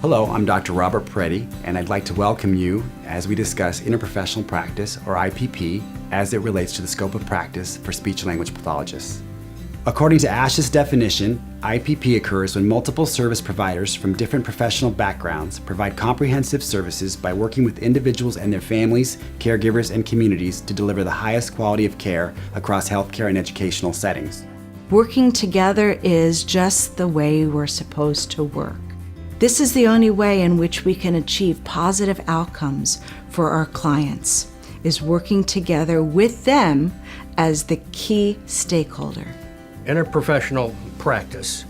Hello, I'm Dr. Robert Peretti, and I'd like to welcome you as we discuss interprofessional practice, or IPP, as it relates to the scope of practice for speech-language pathologists. According to ASHA's definition, IPP occurs when multiple service providers from different professional backgrounds provide comprehensive services by working with individuals and their families, caregivers, and communities to deliver the highest quality of care across healthcare and educational settings. Working together is just the way we're supposed to work. This is the only way in which we can achieve positive outcomes for our clients, is working together with them as the key stakeholder. Interprofessional practice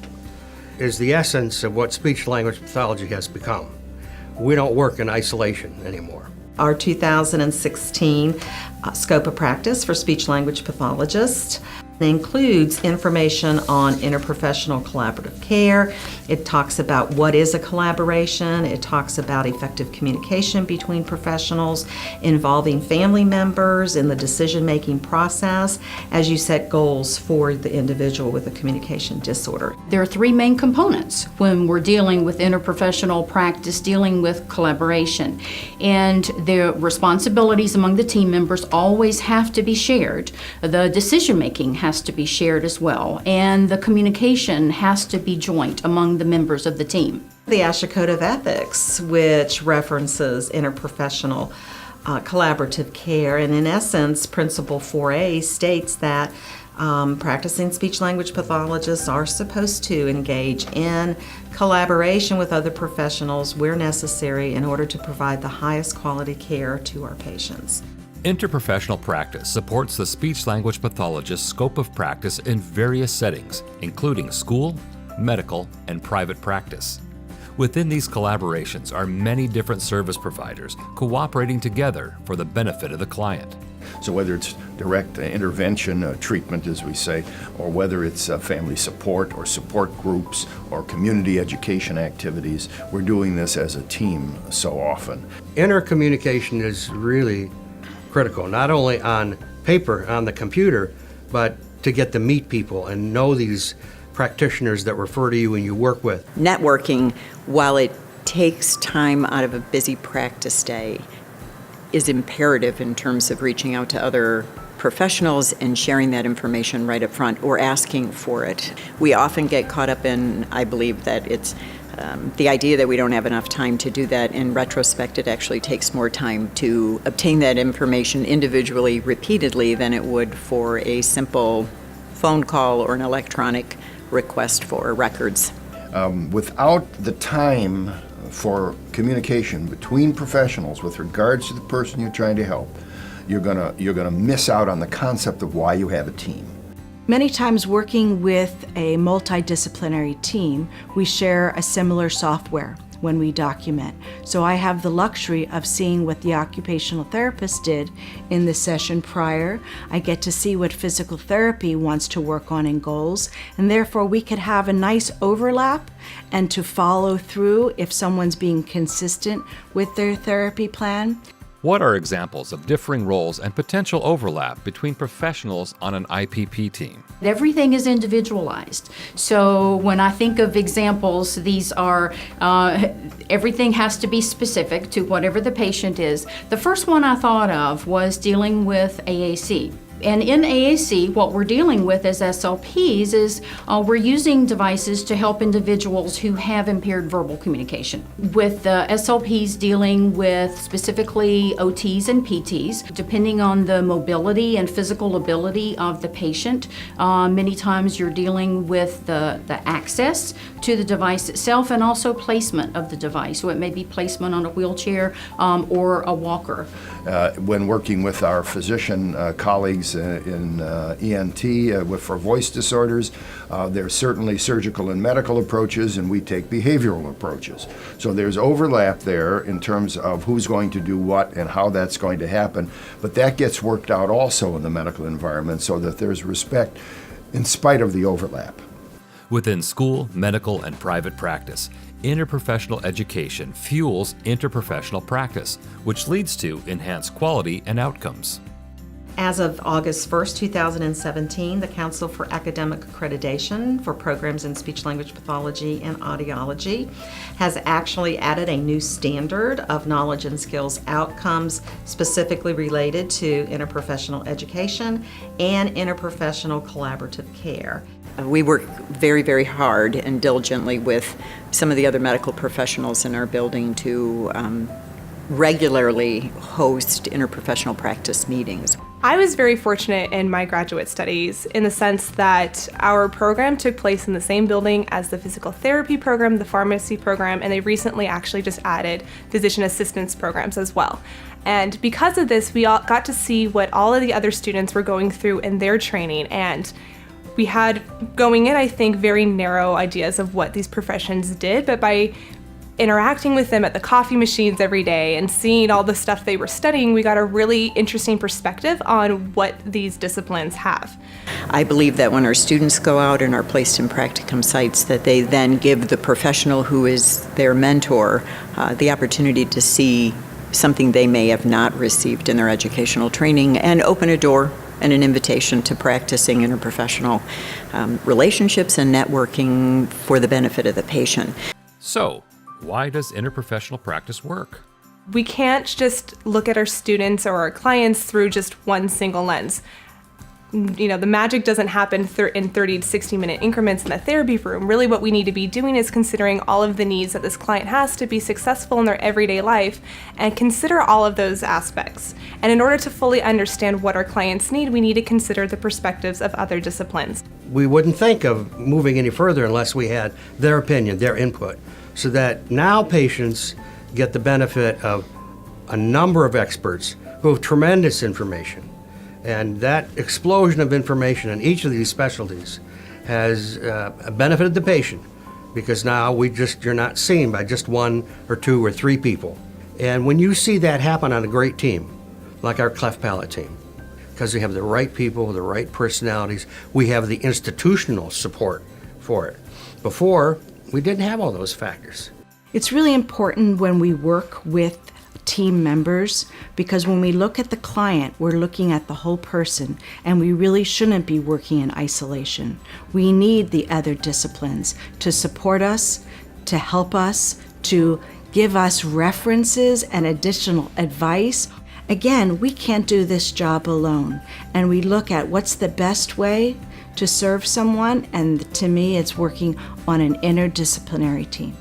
is the essence of what speech-language pathology has become. We don't work in isolation anymore. Our 2016 scope of practice for speech-language pathologists includes information on interprofessional collaborative care. It talks about what is a collaboration. It talks about effective communication between professionals, involving family members in the decision-making process as you set goals for the individual with a communication disorder. There are three main components when we're dealing with interprofessional practice, dealing with collaboration. And the responsibilities among the team members always have to be shared. The decision-making has to be shared as well, and the communication has to be joint among the members of the team. The ASHA Code of Ethics, which references interprofessional collaborative care, and in essence, Principle 4A states that practicing speech-language pathologists are supposed to engage in collaboration with other professionals where necessary in order to provide the highest quality care to our patients. Interprofessional practice supports the speech-language pathologist's scope of practice in various settings, including school, medical, and private practice. Within these collaborations are many different service providers cooperating together for the benefit of the client. So whether it's direct intervention treatment, as we say, or whether it's family support or support groups or community education activities, we're doing this as a team so often. Intercommunication is really critical, not only on paper, on the computer, but to get to meet people and know these practitioners that refer to you and you work with. Networking, while it takes time out of a busy practice day, is imperative in terms of reaching out to other professionals and sharing that information right up front or asking for it. We often get caught up in, I believe, that it's the idea that we don't have enough time to do that. In retrospect, it actually takes more time to obtain that information individually, repeatedly, than it would for a simple phone call or an electronic request for records. Without the time for communication between professionals with regards to the person you're trying to help, you're gonna miss out on the concept of why you have a team. Many times working with a multidisciplinary team, we share a similar software when we document. So I have the luxury of seeing what the occupational therapist did in the session prior. I get to see what physical therapy wants to work on in goals, and therefore we could have a nice overlap and to follow through if someone's being consistent with their therapy plan. What are examples of differing roles and potential overlap between professionals on an IPP team? Everything is individualized. So when I think of examples, these are, everything has to be specific to whatever the patient is. The first one I thought of was dealing with AAC. And in AAC, what we're dealing with as SLPs is we're using devices to help individuals who have impaired verbal communication. With the SLPs dealing with specifically OTs and PTs, depending on the mobility and physical ability of the patient, many times you're dealing with the access to the device itself and also placement of the device. So it may be placement on a wheelchair or a walker. When working with our physician colleagues in ENT for voice disorders, there's certainly surgical and medical approaches, and we take behavioral approaches. So there's overlap there in terms of who's going to do what and how that's going to happen, but that gets worked out also in the medical environment so that there's respect in spite of the overlap. Within school, medical, and private practice, interprofessional education fuels interprofessional practice, which leads to enhanced quality and outcomes. As of August 1st, 2017, the Council for Academic Accreditation for Programs in Speech Language Pathology and Audiology has actually added a new standard of knowledge and skills outcomes specifically related to interprofessional education and interprofessional collaborative care. We work very, very hard and diligently with some of the other medical professionals in our building to regularly host interprofessional practice meetings. I was very fortunate in my graduate studies in the sense that our program took place in the same building as the physical therapy program, the pharmacy program, and they recently actually just added physician assistance programs as well. And because of this, we all got to see what all of the other students were going through in their training, and we had, going in, I think, very narrow ideas of what these professions did, but by interacting with them at the coffee machines every day and seeing all the stuff they were studying, we got a really interesting perspective on what these disciplines have. I believe that when our students go out and are placed in practicum sites, that they then give the professional who is their mentor the opportunity to see something they may have not received in their educational training and open a door and an invitation to practicing interprofessional relationships and networking for the benefit of the patient. So, why does interprofessional practice work? We can't just look at our students or our clients through just one single lens. You know, the magic doesn't happen in 30 to 60-minute increments in the therapy room. Really what we need to be doing is considering all of the needs that this client has to be successful in their everyday life and consider all of those aspects. And in order to fully understand what our clients need, we need to consider the perspectives of other disciplines. We wouldn't think of moving any further unless we had their opinion, their input, so that now patients get the benefit of a number of experts who have tremendous information. And that explosion of information in each of these specialties has benefited the patient, because now you're not seen by just one or two or three people. And when you see that happen on a great team, like our cleft palate team, because we have the right people, the right personalities, we have the institutional support for it. Before, we didn't have all those factors. It's really important when we work with team members, because when we look at the client, we're looking at the whole person, and we really shouldn't be working in isolation. We need the other disciplines to support us, to help us, to give us references and additional advice. Again, we can't do this job alone, and we look at what's the best way to serve someone, and to me, it's working on an interdisciplinary team.